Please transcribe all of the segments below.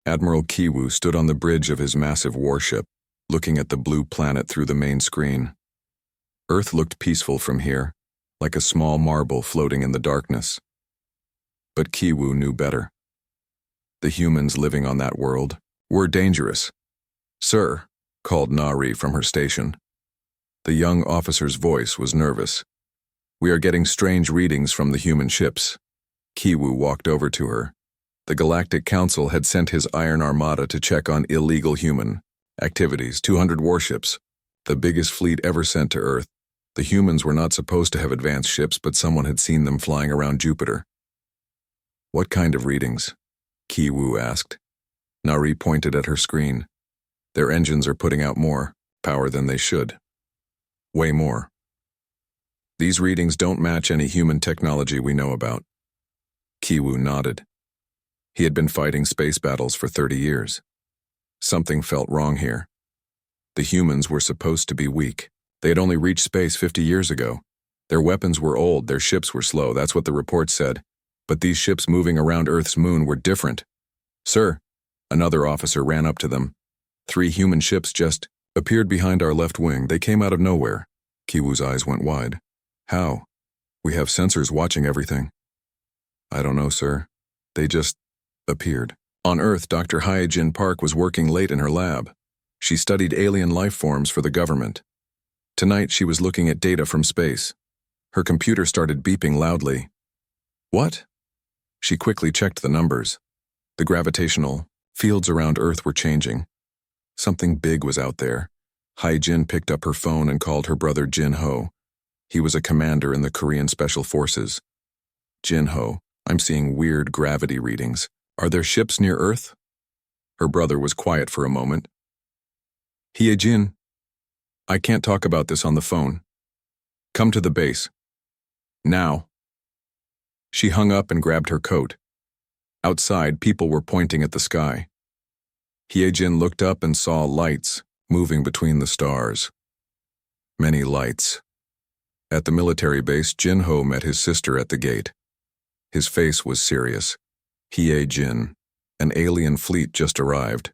Admiral Kiwu stood on the bridge of his massive warship, looking at the blue planet through the main screen. Earth looked peaceful from here, like a small marble floating in the darkness. But Kiwu knew better. The humans living on that world were dangerous. "Sir," called Nari from her station. The young officer's voice was nervous. "We are getting strange readings from the human ships." Kiwu walked over to her. The Galactic Council had sent his Iron Armada to check on illegal human activities, 200 warships, the biggest fleet ever sent to Earth. The humans were not supposed to have advanced ships, but someone had seen them flying around Jupiter. "What kind of readings?" Kiwu asked. Nari pointed at her screen. "Their engines are putting out more power than they should. Way more. These readings don't match any human technology we know about." Kiwu nodded. He had been fighting space battles for 30 years. Something felt wrong here. The humans were supposed to be weak. They had only reached space 50 years ago. Their weapons were old, their ships were slow, that's what the report said. But these ships moving around Earth's moon were different. "Sir," another officer ran up to them. "3 human ships just appeared behind our left wing. They came out of nowhere." Kiwu's eyes went wide. "How? We have sensors watching everything." "I don't know, sir. They just appeared." On Earth, Dr. Hyojin Park was working late in her lab. She studied alien life forms for the government. Tonight, she was looking at data from space. Her computer started beeping loudly. "What?" She quickly checked the numbers. The gravitational fields around Earth were changing. Something big was out there. Hyojin picked up her phone and called her brother Jin-ho. He was a commander in the Korean Special Forces. "Jin-ho, I'm seeing weird gravity readings. Are there ships near Earth?" Her brother was quiet for a moment. "Hyojin, I can't talk about this on the phone. Come to the base. Now." She hung up and grabbed her coat. Outside, people were pointing at the sky. Hyojin looked up and saw lights moving between the stars. Many lights. At the military base, Jin-ho met his sister at the gate. His face was serious. "Hyojin, an alien fleet just arrived.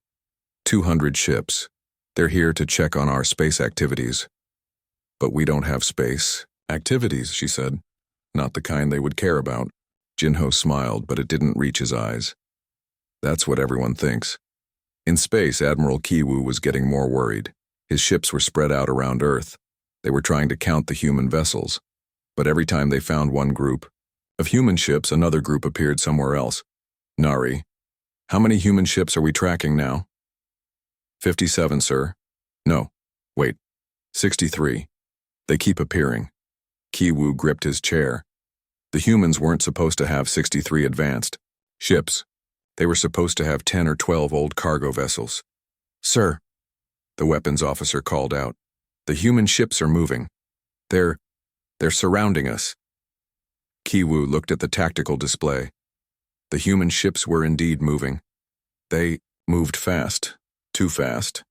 200 ships. They're here to check on our space activities." "But we don't have space activities," she said. "Not the kind they would care about." Jin-ho smiled, but it didn't reach his eyes. "That's what everyone thinks." In space, Admiral Kiwu was getting more worried. His ships were spread out around Earth. They were trying to count the human vessels. But every time they found one group of human ships, another group appeared somewhere else. "Nari, how many human ships are we tracking now?" 57, sir. No, wait, 63. They keep appearing." Kiwu gripped his chair. The humans weren't supposed to have 63 advanced ships. They were supposed to have 10 or 12 old cargo vessels. "Sir," the weapons officer called out, "the human ships are moving. They're surrounding us." Kiwu looked at the tactical display. The human ships were indeed moving. They moved fast. Too fast.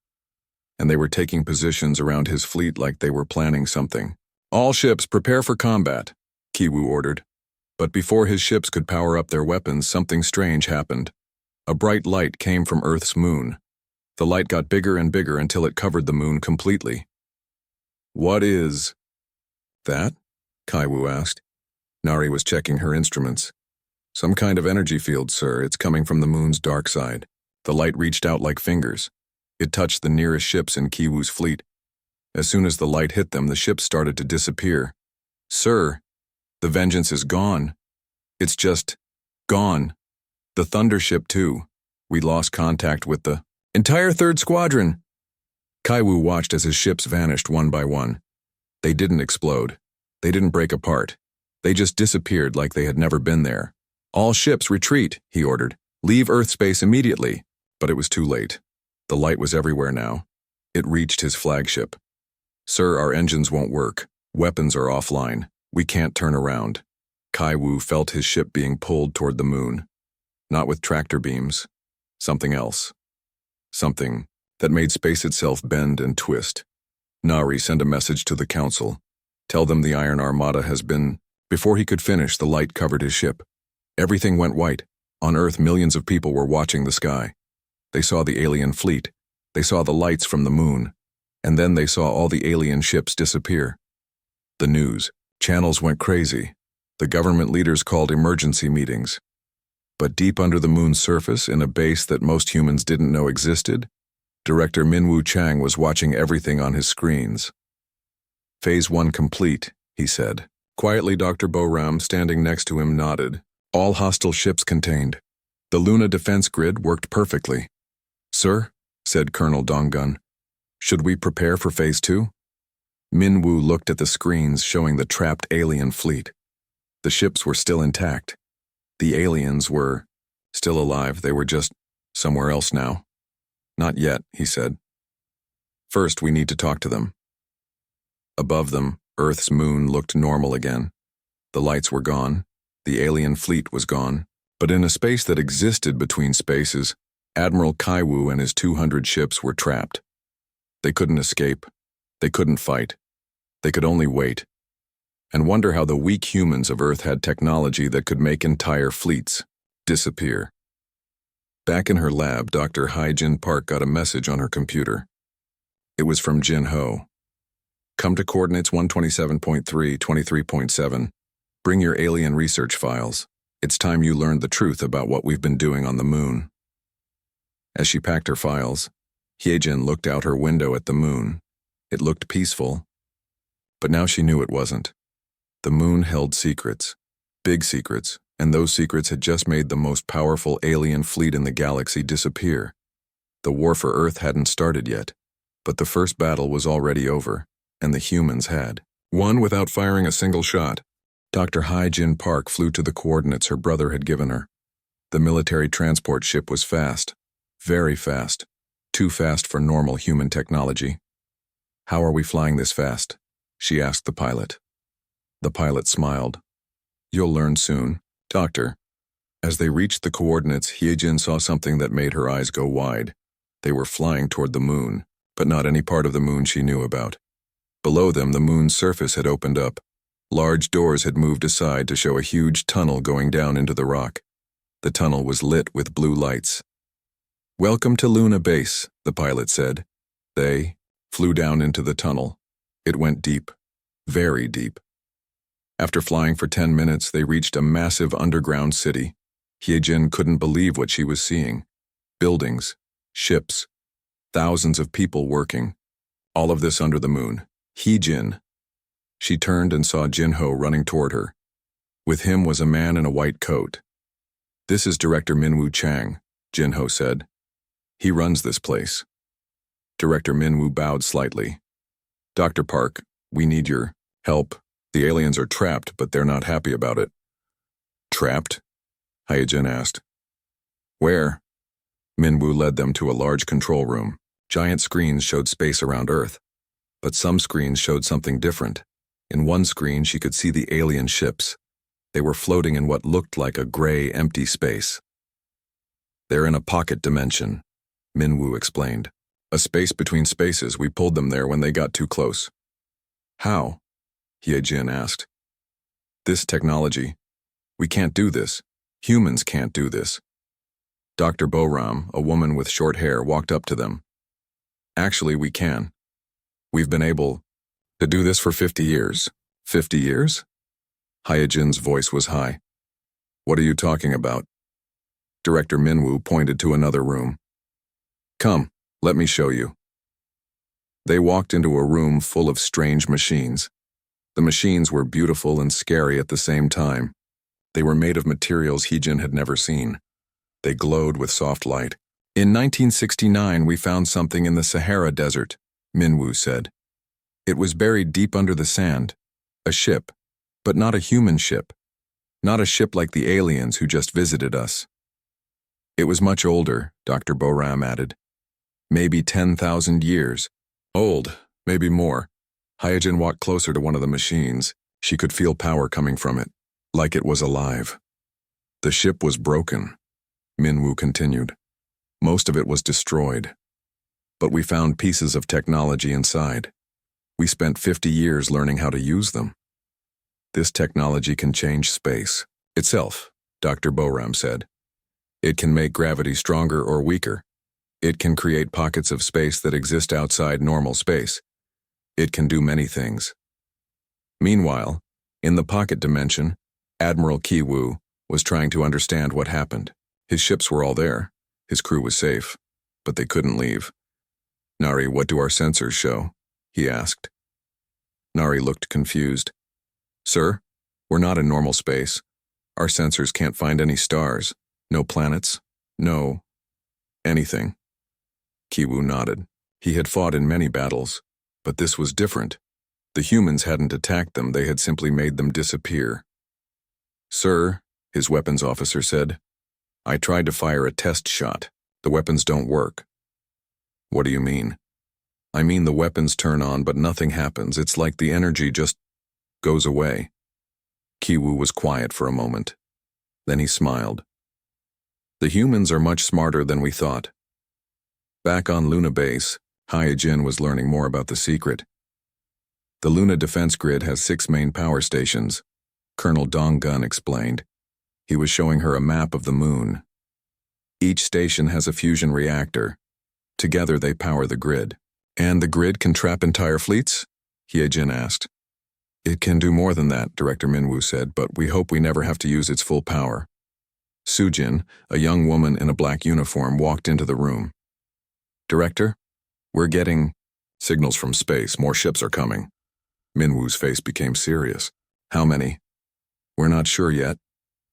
And they were taking positions around his fleet like they were planning something. "All ships prepare for combat," Kiwu ordered. But before his ships could power up their weapons, something strange happened. A bright light came from Earth's moon. The light got bigger and bigger until it covered the moon completely. "What is that?" Kiwu asked. Nari was checking her instruments. "Some kind of energy field, sir. It's coming from the moon's dark side." The light reached out like fingers. It touched the nearest ships in Kiwu's fleet. As soon as the light hit them, the ships started to disappear. "Sir, the Vengeance is gone. It's just gone. The Thunder ship, too. We lost contact with the entire 3rd Squadron." Kiwu watched as his ships vanished one by one. They didn't explode. They didn't break apart. They just disappeared like they had never been there. "All ships retreat," he ordered. "Leave Earth space immediately." But it was too late. The light was everywhere now. It reached his flagship. "Sir, our engines won't work. Weapons are offline. We can't turn around." Kiwu felt his ship being pulled toward the moon. Not with tractor beams. Something else. Something that made space itself bend and twist. Nari sent a message to the council. "Tell them the Iron Armada has been..." Before he could finish, the light covered his ship. Everything went white. On Earth, millions of people were watching the sky. They saw the alien fleet. They saw the lights from the moon. And then they saw all the alien ships disappear. The news channels went crazy. The government leaders called emergency meetings. But deep under the moon's surface, in a base that most humans didn't know existed, Director Minwoo Chang was watching everything on his screens. Phase 1 complete, he said. Quietly, Dr. Boram, standing next to him, nodded. All hostile ships contained. The Luna defense grid worked perfectly. Sir, said Colonel Donggun, should we prepare for Phase 2? Minwoo looked at the screens showing the trapped alien fleet. The ships were still intact. The aliens were still alive. They were just somewhere else now. Not yet, he said. First, we need to talk to them. Above them, Earth's moon looked normal again. The lights were gone. The alien fleet was gone. But in a space that existed between spaces, Admiral Kaiwu and his 200 ships were trapped. They couldn't escape. They couldn't fight. They could only wait. And wonder how the weak humans of Earth had technology that could make entire fleets disappear. Back in her lab, Dr. Hyejin Park got a message on her computer. It was from Jin Ho. Come to coordinates 127.3, 23.7. Bring your alien research files. It's time you learned the truth about what we've been doing on the moon. As she packed her files, Hyejin looked out her window at the moon. It looked peaceful, but now she knew it wasn't. The moon held secrets, big secrets, and those secrets had just made the most powerful alien fleet in the galaxy disappear. The war for Earth hadn't started yet, but the first battle was already over, and the humans had won without firing a single shot. Dr. Hyejin Park flew to the coordinates her brother had given her. The military transport ship was fast, very fast, too fast for normal human technology. How are we flying this fast? She asked the pilot. The pilot smiled. You'll learn soon, Doctor. As they reached the coordinates, Hyejin saw something that made her eyes go wide. They were flying toward the moon, but not any part of the moon she knew about. Below them, the moon's surface had opened up. Large doors had moved aside to show a huge tunnel going down into the rock. The tunnel was lit with blue lights. Welcome to Luna Base, the pilot said. They flew down into the tunnel. It went deep, very deep. After flying for 10 minutes, they reached a massive underground city. Hyejin couldn't believe what she was seeing. Buildings, ships, thousands of people working. All of this under the moon. Hyejin. She turned and saw Jinho running toward her. With him was a man in a white coat. This is Director Minwoo Chang, Jinho said. He runs this place. Director Minwoo bowed slightly. Dr. Park, we need your help. The aliens are trapped, but they're not happy about it. Trapped? Hyejin asked. Where? Minwoo led them to a large control room. Giant screens showed space around Earth, but some screens showed something different. In one screen, she could see the alien ships. They were floating in what looked like a gray, empty space. They're in a pocket dimension, Minwoo explained. A space between spaces. We pulled them there when they got too close. How? Hyejin asked. This technology. We can't do this. Humans can't do this. Dr. Boram, a woman with short hair, walked up to them. Actually, we can. We've been able to do this for 50 years. 50 years? Hyejin's voice was high. What are you talking about? Director Minwoo pointed to another room. Come, let me show you. They walked into a room full of strange machines. The machines were beautiful and scary at the same time. They were made of materials Hyejin had never seen. They glowed with soft light. In 1969, we found something in the Sahara Desert, Minwoo said. It was buried deep under the sand. A ship, but not a human ship. Not a ship like the aliens who just visited us. It was much older, Dr. Boram added. Maybe 10,000 years. Old, maybe more. Hyejin walked closer to one of the machines. She could feel power coming from it, like it was alive. The ship was broken, Minwoo continued. Most of it was destroyed. But we found pieces of technology inside. We spent 50 years learning how to use them. This technology can change space itself, Dr. Boram said. It can make gravity stronger or weaker. It can create pockets of space that exist outside normal space. It can do many things. Meanwhile, in the pocket dimension, Admiral Kiwu was trying to understand what happened. His ships were all there. His crew was safe, but they couldn't leave. "Nari, what do our sensors show?" he asked. Nari looked confused. "Sir, we're not in normal space. Our sensors can't find any stars, no planets, no anything." Kiwu nodded. He had fought in many battles, but this was different. The humans hadn't attacked them, they had simply made them disappear. "Sir," his weapons officer said, "I tried to fire a test shot. The weapons don't work." "What do you mean?" "I mean the weapons turn on but nothing happens. It's like the energy just goes away." Kiwu was quiet for a moment. Then he smiled. "The humans are much smarter than we thought." Back on Luna Base, Hyojin was learning more about the secret. The Luna defense grid has 6 main power stations, Colonel Donggun explained. He was showing her a map of the moon. Each station has a fusion reactor. Together they power the grid. "And the grid can trap entire fleets?" Hyojin asked. "It can do more than that," Director Minwoo said, "but we hope we never have to use its full power." Sujin, a young woman in a black uniform, walked into the room. "Director, we're getting signals from space. More ships are coming." Minwoo's face became serious. "How many?" "We're not sure yet,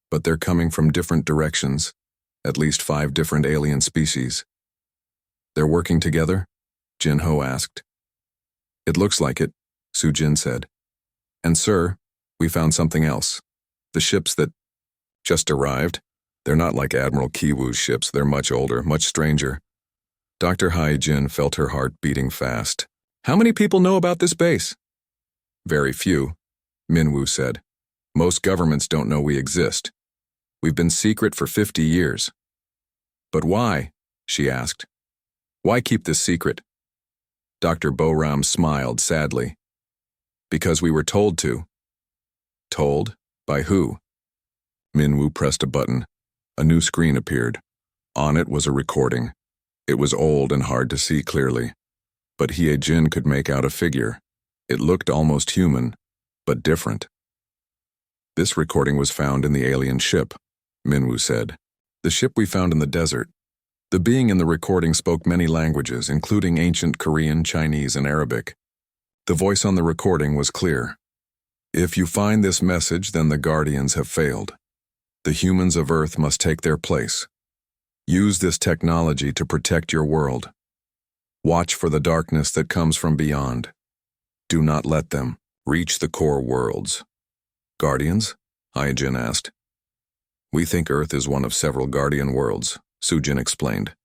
but they're coming from different directions, at least 5 different alien species." "They're working together?" Jin-Ho asked. "It looks like it," Sujin said. "And sir, we found something else. The ships that just arrived, they're not like Admiral Kiwu's ships, they're much older, much stranger." Dr. Hyojin felt her heart beating fast. "How many people know about this base?" "Very few," Minwoo said. "Most governments don't know we exist. We've been secret for 50 years. "But why?" she asked. "Why keep this secret?" Dr. Boram smiled sadly. "Because we were told to." "Told? By who?" Minwoo pressed a button. A new screen appeared. On it was a recording. It was old and hard to see clearly, but Hyojin could make out a figure. It looked almost human, but different. "This recording was found in the alien ship," Minwoo said. "The ship we found in the desert. The being in the recording spoke many languages, including ancient Korean, Chinese, and Arabic. The voice on the recording was clear. If you find this message, then the Guardians have failed. The humans of Earth must take their place. Use this technology to protect your world. Watch for the darkness that comes from beyond. Do not let them reach the core worlds." "Guardians?" Hyojin asked. "We think Earth is one of several Guardian worlds," Sujin explained.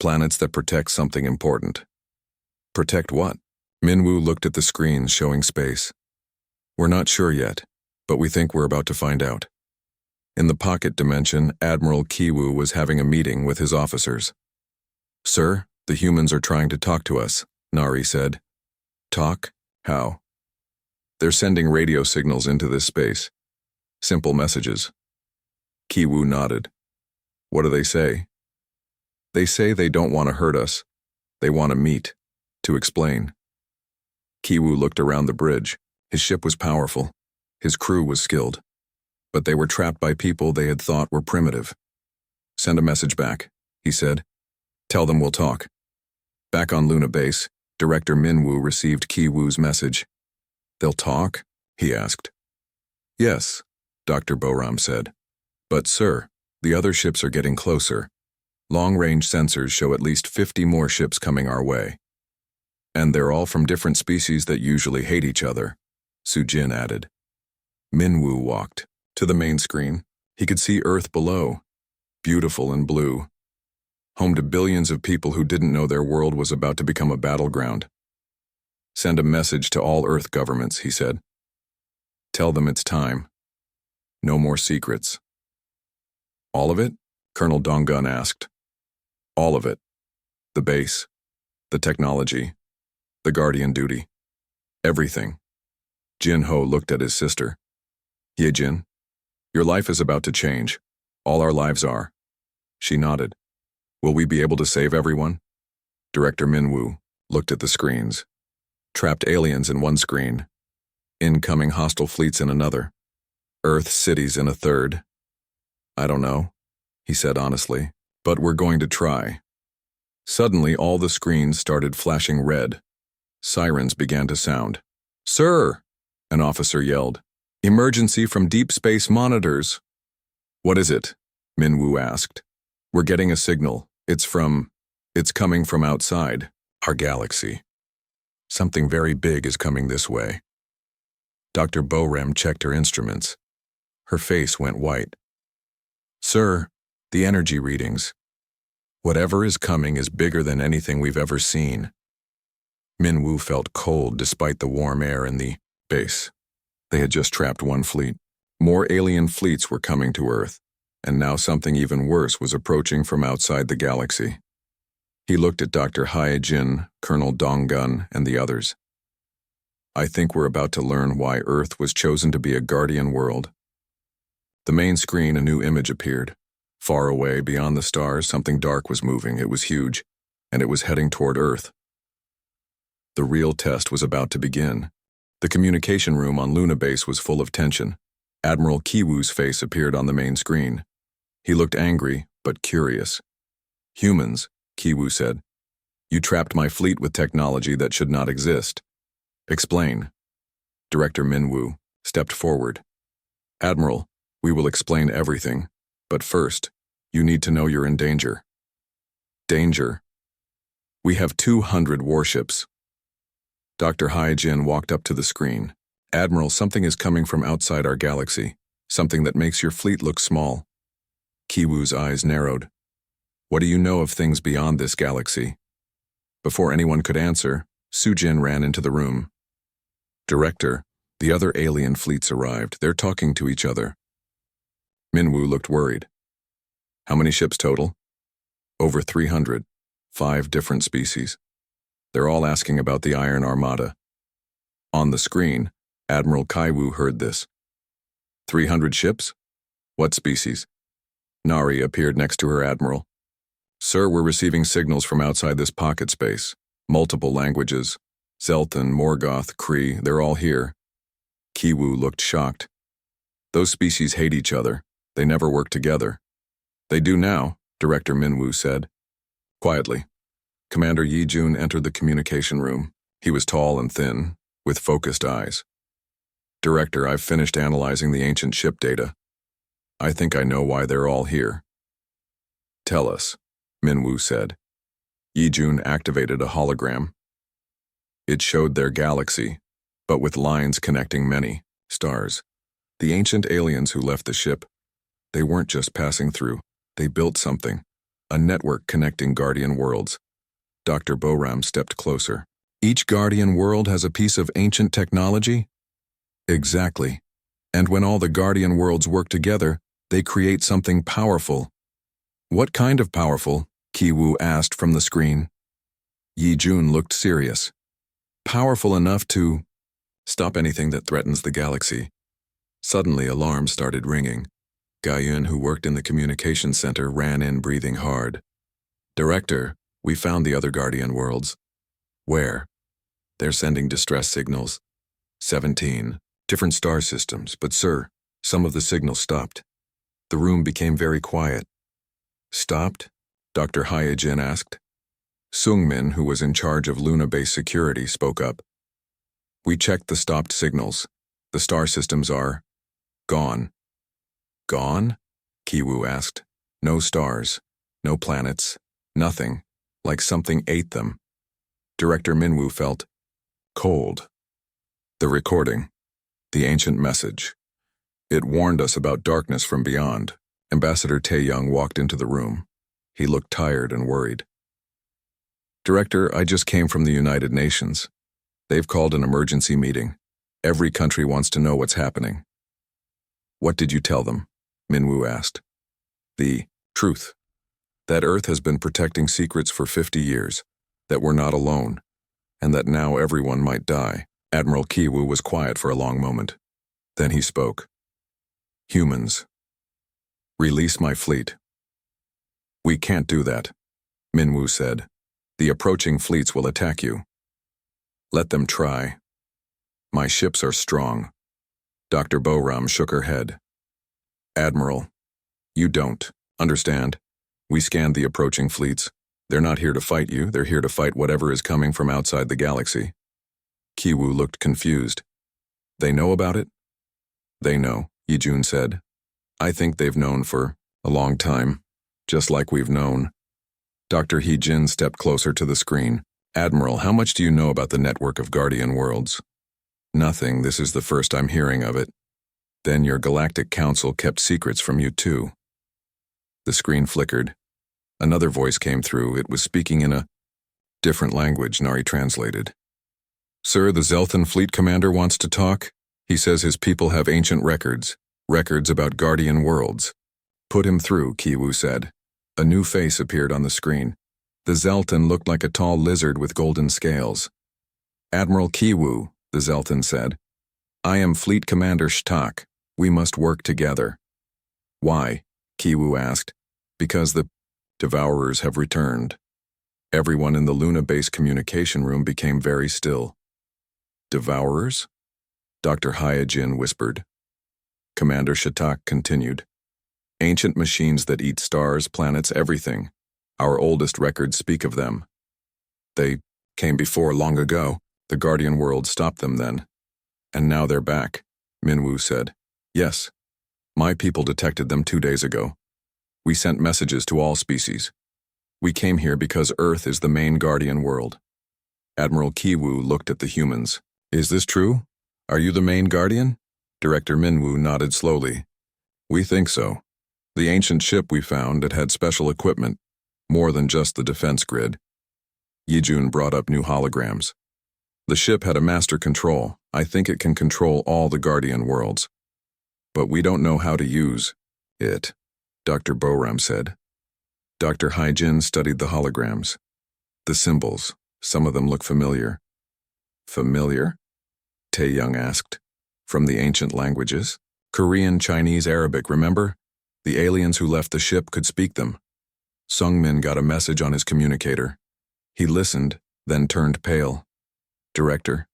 "Planets that protect something important." "Protect what?" Minwoo looked at the screens showing space. "We're not sure yet, but we think we're about to find out." In the pocket dimension, Admiral Kiwu was having a meeting with his officers. "Sir, the humans are trying to talk to us," Nari said. "Talk? How?" "They're sending radio signals into this space. Simple messages." Kiwu nodded. "What do they say?" "They say they don't want to hurt us. They want to meet, to explain." Kiwu looked around the bridge. His ship was powerful. His crew was skilled. But they were trapped by people they had thought were primitive. "Send a message back," he said. "Tell them we'll talk." Back on Luna Base, Director Minwoo received Kiwu's message. "They'll talk?" he asked. "Yes," Dr. Boram said. "But sir, the other ships are getting closer. Long-range sensors show at least 50 more ships coming our way. And they're all from different species that usually hate each other," Sujin added. Minwoo walked to the main screen. He could see Earth below, beautiful and blue, home to billions of people who didn't know their world was about to become a battleground. "Send a message to all Earth governments," he said. "Tell them it's time. No more secrets." "All of it?" Colonel Donggun asked. "All of it. The base, the technology, the guardian duty. Everything." Jin-Ho looked at his sister. "Hyojin, your life is about to change. All our lives are." She nodded. Will we be able to save everyone? Director Minwoo looked at the screens. Trapped aliens in one screen. Incoming hostile fleets in another. Earth cities in a third. I don't know, he said honestly, but we're going to try. Suddenly, all the screens started flashing red. Sirens began to sound. Sir, an officer yelled. Emergency from deep space monitors. What is it? Minwoo asked. We're getting a signal. It's coming from outside our galaxy. Something very big is coming this way. Dr. Boram checked her instruments. Her face went white. Sir, the energy readings. Whatever is coming is bigger than anything we've ever seen. Minwoo felt cold despite the warm air in the base. They had just trapped one fleet. More alien fleets were coming to Earth, and now something even worse was approaching from outside the galaxy. He looked at Dr. Hyejin, Colonel Donggun, and the others. I think we're about to learn why Earth was chosen to be a guardian world. The main screen, a new image appeared. Far away, beyond the stars, something dark was moving. It was huge, and it was heading toward Earth. The real test was about to begin. The communication room on Luna Base was full of tension. Admiral Kiwoo's face appeared on the main screen. He looked angry, but curious. Humans, Kiwoo said. You trapped my fleet with technology that should not exist. Explain. Director Minwoo stepped forward. Admiral, we will explain everything, but first, you need to know you're in danger. Danger? We have 200 warships. Dr. Hyejin walked up to the screen. Admiral, something is coming from outside our galaxy, something that makes your fleet look small. Kiwoo's eyes narrowed. What do you know of things beyond this galaxy? Before anyone could answer, Sujin ran into the room. Director, the other alien fleets arrived. They're talking to each other. Minwoo looked worried. How many ships total? Over 300. 5 different species. They're all asking about the Iron Armada. On the screen, Admiral Kaiwoo heard this. 300 ships? What species? Nari appeared next to her admiral. Sir, we're receiving signals from outside this pocket space. Multiple languages. Zeltan, Morgoth, Kree, they're all here. Kiwoo looked shocked. Those species hate each other. They never work together. They do now, Director Minwoo said. Quietly. Commander Yi-jun entered the communication room. He was tall and thin, with focused eyes. Director, I've finished analyzing the ancient ship data. I think I know why they're all here. Tell us, Minwoo said. Yi-jun activated a hologram. It showed their galaxy, but with lines connecting many stars. The ancient aliens who left the ship, they weren't just passing through. They built something, a network connecting guardian worlds. Dr. Boram stepped closer. Each guardian world has a piece of ancient technology? Exactly. And when all the guardian worlds work together, they create something powerful. What kind of powerful? Kiwoo asked from the screen. Yi-jun looked serious. Powerful enough to stop anything that threatens the galaxy. Suddenly, alarms started ringing. Gaiyun, who worked in the communications center, ran in breathing hard. Director, we found the other guardian worlds. Where? They're sending distress signals. 17. Different star systems, but sir, some of the signals stopped. The room became very quiet. Stopped? Dr. Hyejin asked. Sungmin, who was in charge of Luna Base security, spoke up. We checked the stopped signals. The star systems are gone. Gone? Kiwoo asked. No stars, no planets, nothing, like something ate them. Director Minwoo felt cold. The recording, the ancient message. It warned us about darkness from beyond. Ambassador Taeyong walked into the room. He looked tired and worried. Director, I just came from the United Nations. They've called an emergency meeting. Every country wants to know what's happening. What did you tell them? Minwoo asked. The truth. That Earth has been protecting secrets for 50 years, that we're not alone, and that now everyone might die. Admiral Kiwoo was quiet for a long moment. Then he spoke. Humans. Release my fleet. We can't do that, Minwoo said. The approaching fleets will attack you. Let them try. My ships are strong. Dr. Boram shook her head. Admiral, you don't understand. We scanned the approaching fleets. They're not here to fight you, they're here to fight whatever is coming from outside the galaxy. Kiwoo looked confused. They know about it? They know, Yijun said. I think they've known for a long time, just like we've known. Dr. Heejin stepped closer to the screen. Admiral, how much do you know about the network of Guardian worlds? Nothing, this is the first I'm hearing of it. Then your Galactic Council kept secrets from you too. The screen flickered. Another voice came through. It was speaking in a different language, Nari translated. Sir, the Zelthan fleet commander wants to talk. He says his people have ancient records about Guardian worlds. Put him through, Kiwoo said. A new face appeared on the screen. The Zelthan looked like a tall lizard with golden scales. Admiral Kiwoo, the Zelthan said. I am Fleet Commander Shtak. We must work together. Why? Kiwoo asked. Because the Devourers have returned. Everyone in the Luna base communication room became very still. Devourers? Dr. Hyojin whispered. Commander Shtak continued. Ancient machines that eat stars, planets, everything. Our oldest records speak of them. They came before long ago. The Guardian world stopped them then. And now they're back, Minwoo said. Yes. My people detected them 2 days ago. We sent messages to all species. We came here because Earth is the main Guardian world. Admiral Kiwoo looked at the humans. Is this true? Are you the main Guardian? Director Minwoo nodded slowly. We think so. The ancient ship we found, it had special equipment, more than just the defense grid. Yijun brought up new holograms. The ship had a master control. I think it can control all the Guardian worlds. But we don't know how to use it, Dr. Boram said. Dr. Hyojin studied the holograms. The symbols, some of them look familiar. Familiar? Taeyong asked. From the ancient languages? Korean, Chinese, Arabic, remember? The aliens who left the ship could speak them. Sungmin got a message on his communicator. He listened, then turned pale. Director,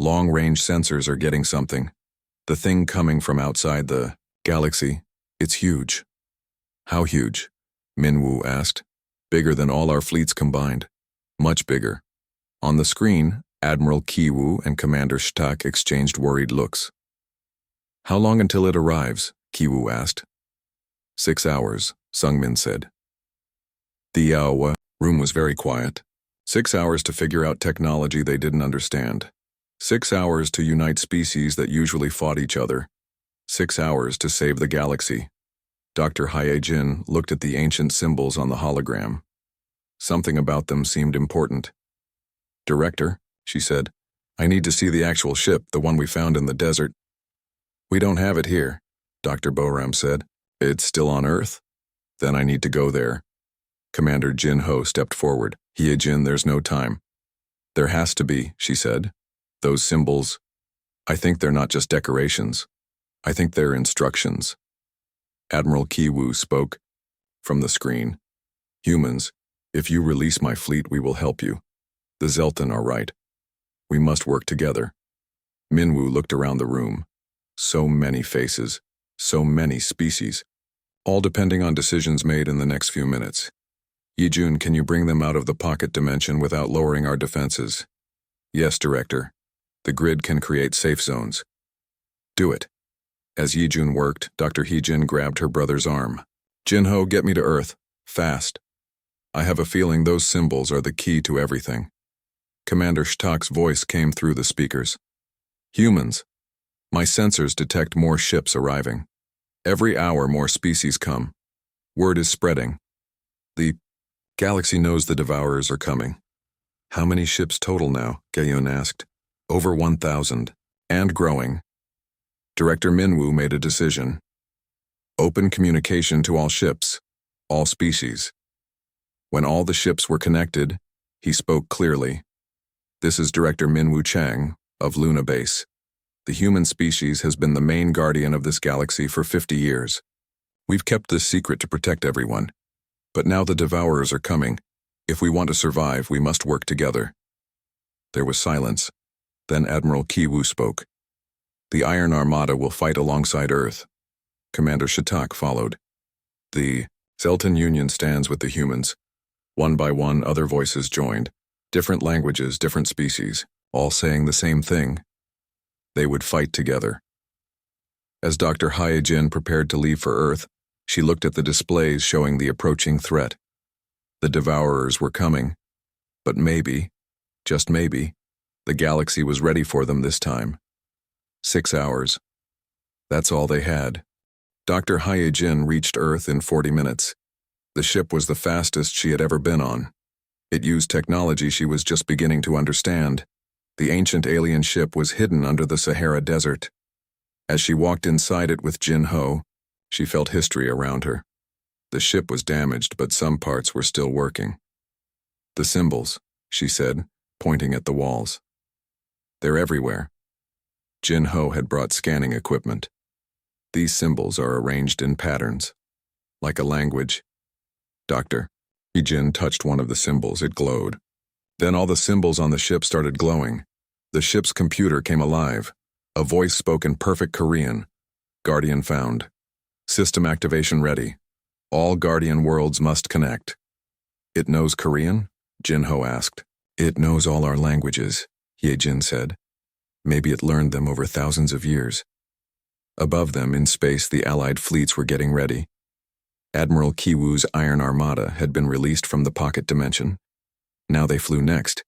long-range sensors are getting something. The thing coming from outside the galaxy, it's huge. How huge? Minwoo asked. Bigger than all our fleets combined. Much bigger. On the screen, Admiral Kiwoo and Commander Shtak exchanged worried looks. How long until it arrives? Kiwoo asked. 6 hours, Sungmin said. The room was very quiet. 6 hours to figure out technology they didn't understand. 6 hours to unite species that usually fought each other. 6 hours to save the galaxy. Dr. Hyojin looked at the ancient symbols on the hologram. Something about them seemed important. Director, she said, I need to see the actual ship, the one we found in the desert. We don't have it here, Dr. Boram said. It's still on Earth? Then I need to go there. Commander Jin-ho stepped forward. Hyojin, there's no time. There has to be, she said. Those symbols, I think they're not just decorations. I think they're instructions. Admiral Kiwoo spoke from the screen. Humans, if you release my fleet, we will help you. The Zelthan are right. We must work together. Minwoo looked around the room. So many faces, so many species, all depending on decisions made in the next few minutes. Yijun, can you bring them out of the pocket dimension without lowering our defenses? Yes, Director. The grid can create safe zones. Do it. As Yijun worked, Dr. Heejin grabbed her brother's arm. Jinho, get me to Earth. Fast. I have a feeling those symbols are the key to everything. Commander Shtak's voice came through the speakers. Humans. My sensors detect more ships arriving. Every hour more species come. Word is spreading. The galaxy knows the Devourers are coming. How many ships total now? Gayun asked. Over 1,000. And growing. Director Minwoo made a decision. Open communication to all ships, all species. When all the ships were connected, he spoke clearly. This is Director Minwoo Chang, of Luna Base. The human species has been the main guardian of this galaxy for 50 years. We've kept this secret to protect everyone. But now the Devourers are coming. If we want to survive, we must work together. There was silence. Then Admiral Kiwu spoke. The Iron Armada will fight alongside Earth. Commander Shatak followed. The Zelton Union stands with the humans. One by one, other voices joined. Different languages, different species, all saying the same thing. They would fight together. As Dr. Hyejin prepared to leave for Earth, she looked at the displays showing the approaching threat. The Devourers were coming. But maybe, just maybe, the galaxy was ready for them this time. 6 hours. That's all they had. Dr. Hyejin reached Earth in 40 minutes. The ship was the fastest she had ever been on. It used technology she was just beginning to understand. The ancient alien ship was hidden under the Sahara Desert. As she walked inside it with Jin Ho, she felt history around her. The ship was damaged, but some parts were still working. The symbols, she said, pointing at the walls. They're everywhere. Jin Ho had brought scanning equipment. These symbols are arranged in patterns, like a language. Dr. Hyejin touched one of the symbols. It glowed. Then all the symbols on the ship started glowing. The ship's computer came alive. A voice spoke in perfect Korean. Guardian found. System activation ready. All Guardian worlds must connect. It knows Korean? Jin Ho asked. It knows all our languages, Hyejin said. Maybe it learned them over thousands of years. Above them, in space, the Allied fleets were getting ready. Admiral Kiwu's Iron Armada had been released from the pocket dimension. Now they flew next.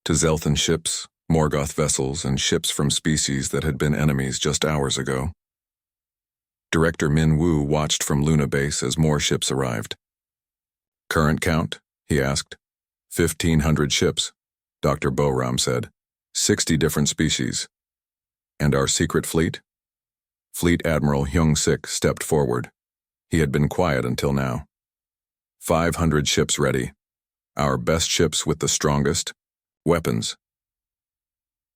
To Zelthan ships, Morgoth vessels, and ships from species that had been enemies just hours ago. Director Min Wu watched from Luna Base as more ships arrived. Current count? He asked. 1,500 ships, Dr. Boram said. 60 different species. And our secret fleet? Fleet Admiral Hyung-sik stepped forward. He had been quiet until now. 500 ships ready. Our best ships with the strongest weapons.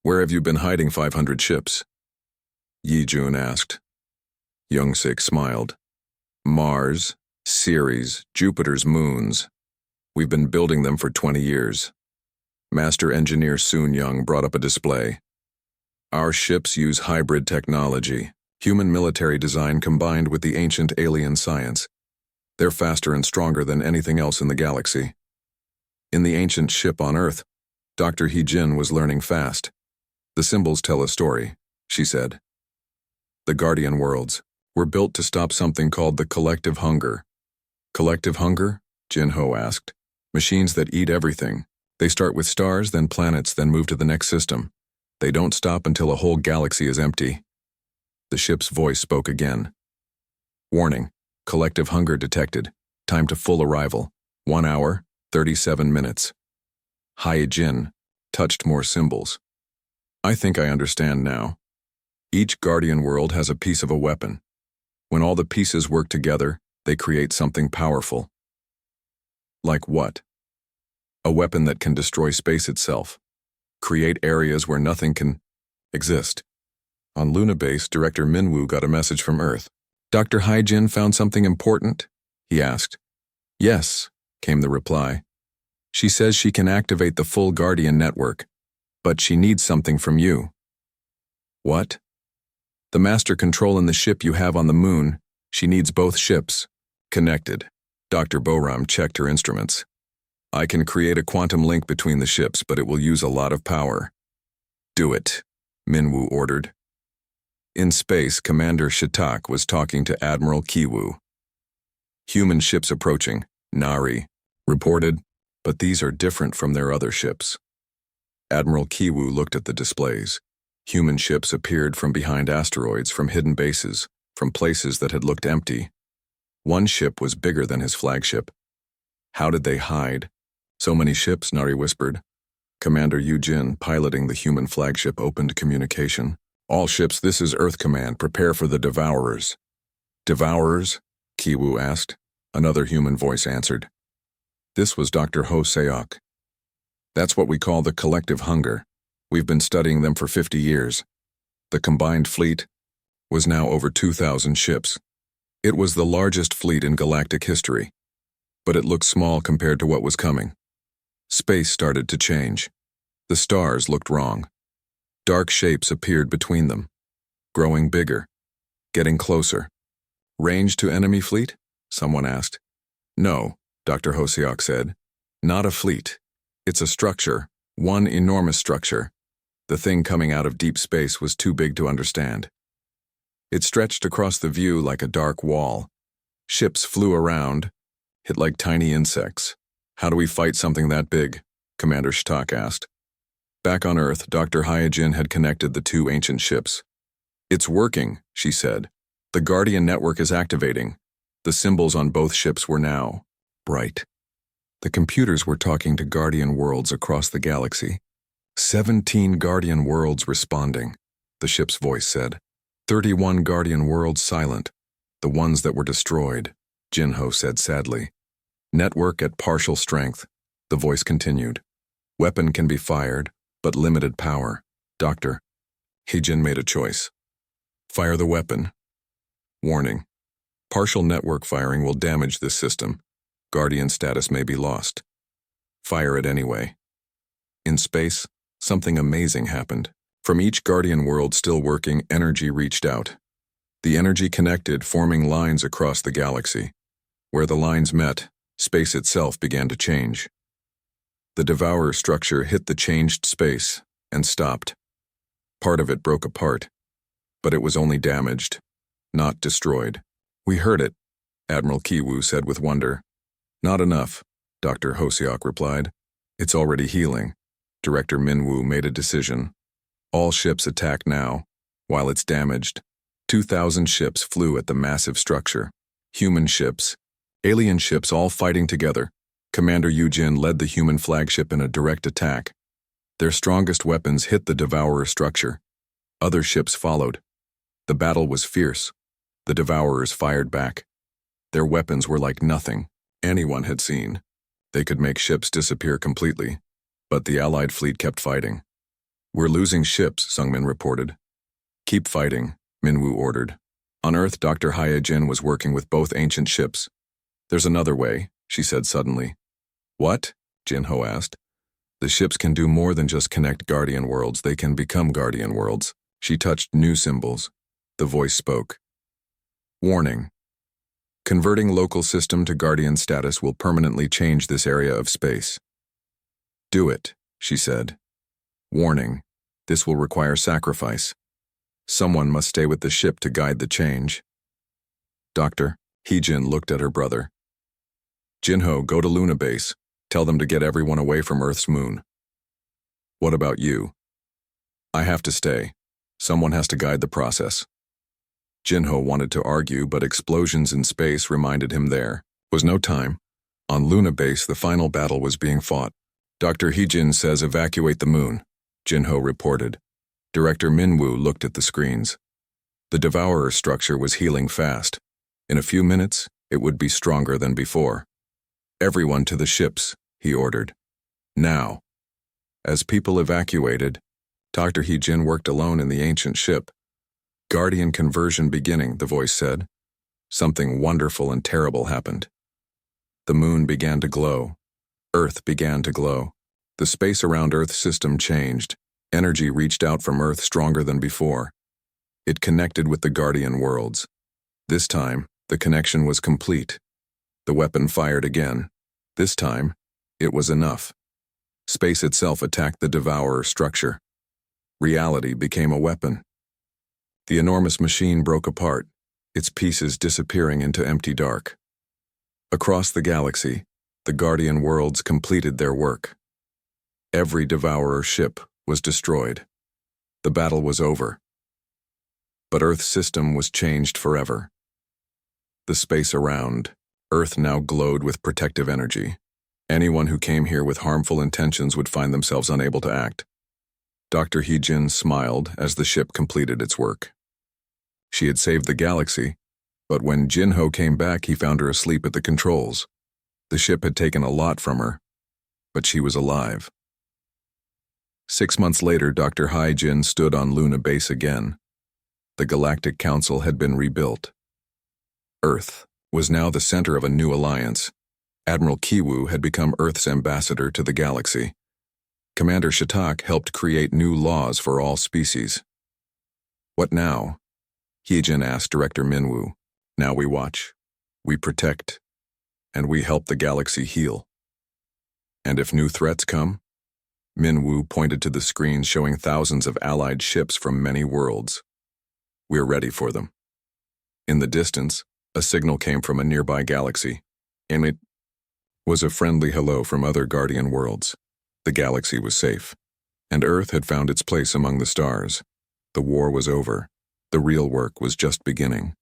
Where have you been hiding 500 ships? Yi Jun asked. Hyung-sik smiled. Mars, Ceres, Jupiter's moons. We've been building them for 20 years. Master Engineer Soon Young brought up a display. Our ships use hybrid technology, human military design combined with the ancient alien science. They're faster and stronger than anything else in the galaxy. In the ancient ship on Earth, Dr. Hyejin was learning fast. The symbols tell a story, she said. The Guardian worlds were built to stop something called the collective hunger. Collective hunger? Jin Ho asked. Machines that eat everything. They start with stars, then planets, then move to the next system. They don't stop until a whole galaxy is empty. The ship's voice spoke again. Warning, collective hunger detected. Time to full arrival. 1 hour, 37 minutes. Hyejin touched more symbols. I think I understand now. Each Guardian world has a piece of a weapon. When all the pieces work together, they create something powerful. Like what? A weapon that can destroy space itself. Create areas where nothing can exist. On Luna Base, Director Minwoo got a message from Earth. Dr. Hyejin found something important? He asked. Yes, came the reply. She says she can activate the full Guardian network, but she needs something from you. What? The master control in the ship you have on the moon. She needs both ships. Connected. Dr. Boram checked her instruments. I can create a quantum link between the ships, but it will use a lot of power. Do it, Minwoo ordered. In space, Commander Shatak was talking to Admiral Kiwu. Human ships approaching, Nari, reported, but these are different from their other ships. Admiral Kiwu looked at the displays. Human ships appeared from behind asteroids, from hidden bases, from places that had looked empty. One ship was bigger than his flagship. How did they hide? So many ships, Nari whispered. Commander Yu-jin, piloting the human flagship, opened communication. All ships, this is Earth Command. Prepare for the Devourers. Devourers? Kiwu asked. Another human voice answered. This was Dr. Ho Seok. That's what we call the collective hunger. We've been studying them for 50 years. The combined fleet was now over 2,000 ships. It was the largest fleet in galactic history, but it looked small compared to what was coming. Space started to change. The stars looked wrong. Dark shapes appeared between them, growing bigger, getting closer. Range to enemy fleet? Someone asked. No, Dr. Hosiok said. Not a fleet. It's a structure, one enormous structure. The thing coming out of deep space was too big to understand. It stretched across the view like a dark wall. Ships flew around, hit like tiny insects. How do we fight something that big? Commander Shtak asked. Back on Earth, Dr. Hyojin had connected the two ancient ships. It's working, she said. The Guardian network is activating. The symbols on both ships were now bright. The computers were talking to Guardian worlds across the galaxy. 17 Guardian worlds responding, the ship's voice said. 31 Guardian worlds silent, the ones that were destroyed, Jinho said sadly. Network at partial strength, the voice continued. Weapon can be fired, but limited power. Doctor. Heijin made a choice. Fire the weapon. Warning. Partial network firing will damage this system. Guardian status may be lost. Fire it anyway. In space, something amazing happened. From each Guardian world still working, energy reached out. The energy connected, forming lines across the galaxy. Where the lines met, space itself began to change. The Devourer structure hit the changed space and stopped. Part of it broke apart, but it was only damaged, not destroyed. We heard it, Admiral Kiwu said with wonder. Not enough, Dr. Hosiok replied. It's already healing. Director Minwoo made a decision. All ships attack now, while it's damaged. 2,000 ships flew at the massive structure. Human ships, alien ships all fighting together. Commander Yujin led the human flagship in a direct attack. Their strongest weapons hit the Devourer structure. Other ships followed. The battle was fierce. The Devourers fired back. Their weapons were like nothing anyone had seen. They could make ships disappear completely, but the Allied fleet kept fighting. We're losing ships, Sungmin reported. Keep fighting, Minwoo ordered. On Earth, Dr. Hyojin was working with both ancient ships. There's another way, she said suddenly. What? Jinho asked. The ships can do more than just connect Guardian worlds, they can become Guardian worlds. She touched new symbols. The voice spoke. Warning. Converting local system to Guardian status will permanently change this area of space. Do it, she said. Warning. This will require sacrifice. Someone must stay with the ship to guide the change. Doctor, Heijin looked at her brother. Jinho, go to Luna Base. Tell them to get everyone away from Earth's moon. What about you? I have to stay. Someone has to guide the process. Jinho wanted to argue, but explosions in space reminded him there was no time. On Luna Base, the final battle was being fought. Dr. Heijin says evacuate the moon, Jinho reported. Director Minwoo looked at the screens. The Devourer structure was healing fast. In a few minutes, it would be stronger than before. Everyone to the ships, he ordered. Now. As people evacuated, Dr. Heijin worked alone in the ancient ship. Guardian conversion beginning, the voice said. Something wonderful and terrible happened. The moon began to glow. Earth began to glow. The space around Earth's system changed. Energy reached out from Earth stronger than before. It connected with the Guardian worlds. This time, the connection was complete. The weapon fired again. This time, it was enough. Space itself attacked the Devourer structure. Reality became a weapon. The enormous machine broke apart, its pieces disappearing into empty dark. Across the galaxy, the Guardian worlds completed their work. Every Devourer ship was destroyed. The battle was over. But Earth's system was changed forever. The space around Earth now glowed with protective energy. Anyone who came here with harmful intentions would find themselves unable to act. Dr. Heijin smiled as the ship completed its work. She had saved the galaxy, but when Jinho came back, he found her asleep at the controls. The ship had taken a lot from her, but she was alive. 6 months later, Dr. Hyojin stood on Luna Base again. The Galactic Council had been rebuilt. Earth was now the center of a new alliance. Admiral Kiwu had become Earth's ambassador to the galaxy. Commander Shatak helped create new laws for all species. What now? Heejin asked Director Minwoo. Now we watch, we protect, and we help the galaxy heal. And if new threats come? Minwoo pointed to the screen showing thousands of allied ships from many worlds. We're ready for them. In the distance, a signal came from a nearby galaxy, and it was a friendly hello from other Guardian worlds. The galaxy was safe, and Earth had found its place among the stars. The war was over. The real work was just beginning.